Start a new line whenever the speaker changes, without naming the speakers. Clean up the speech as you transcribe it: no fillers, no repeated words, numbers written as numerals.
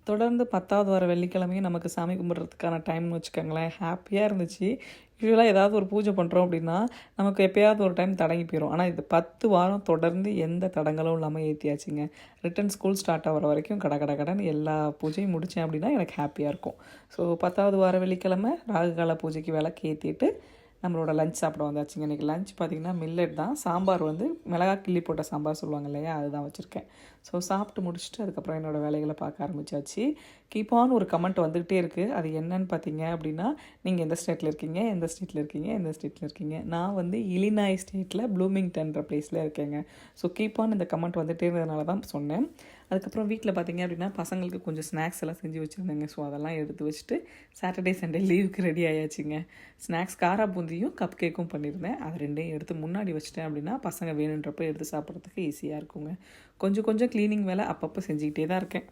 தொடர்ந்து 10வது வார வெள்ளிக்கிழமையும் நமக்கு சாமி கும்பிட்றதுக்கான டைம்னு வச்சுக்கோங்களேன். ஹாப்பியாக இருந்துச்சு. யூசுவலாக ஏதாவது ஒரு பூஜை பண்ணுறோம் அப்படின்னா, நமக்கு எப்பயாவது ஒரு டைம் தடங்கி போயிரும். ஆனால் இது 10 வாரம் தொடர்ந்து எந்த தடங்களும் இல்லாமல் ஏற்றியாச்சுங்க. ரிட்டர்ன் ஸ்கூல் ஸ்டார்ட் ஆகிற வரைக்கும் கட கட கடன்னு எல்லா பூஜையும் முடித்தேன் அப்படின்னா எனக்கு ஹாப்பியாக இருக்கும். ஸோ 10வது வார வெள்ளிக்கிழமை ராகுகால பூஜைக்கு விளக்கு ஏற்றிட்டு நம்மளோட லஞ்ச் சாப்பிட வந்தாச்சுங்க. இன்றைக்கி லஞ்ச் பார்த்திங்கன்னா மில்லட் தான். சாம்பார் வந்து மிளகா கிள்ளி போட்ட சாம்பார் சொல்லுவாங்க இல்லையா, அதுதான் வச்சுருக்கேன். ஸோ சாப்பிட்டு முடிச்சுட்டு அதுக்கப்புறம் என்னோடய வேலைகளை பார்க்க ஆரம்பித்தாச்சு. கீப் ஆன் ஒரு கமெண்ட் வந்துக்கிட்டே இருக்குது. அது என்னன்னு பார்த்தீங்க அப்படின்னா, நீங்கள் எந்த ஸ்டேட்டில் இருக்கீங்க, எந்த ஸ்டேட்டில் இருக்கீங்க, எந்த ஸ்டேட்டில் இருக்கீங்க. நான் வந்து இலினாய் ஸ்டேட்டில் ப்ளூமிங்டன்ற பிளேஸில் இருக்கேங்க. ஸோ கீப் ஆன் இந்த கமெண்ட் வந்துகிட்டே இருந்ததுனால தான் சொன்னேன். அதுக்கப்புறம் வீட்டில் பார்த்திங்க அப்படின்னா பசங்களுக்கு கொஞ்சம் ஸ்நாக்ஸ் எல்லாம் செஞ்சு வச்சுருந்தேங்க. ஸோ அதெல்லாம் எடுத்து வச்சுட்டு சாட்டர்டே சண்டே லீவுக்கு ரெடி ஆயாச்சுங்க. ஸ்நாக்ஸ் காரா பூந்தியும் கப் கேக்கும் பண்ணியிருந்தேன். அது ரெண்டையும் எடுத்து முன்னாடி வச்சுட்டேன் அப்படின்னா பசங்க வேணுன்றப்போ எடுத்து சாப்பிட்றதுக்கு ஈஸியாக இருக்குங்க. கொஞ்சம் கொஞ்சம் க்ளீனிங் வேலை அப்பப்போ செஞ்சுக்கிட்டே தான் இருக்கேன்.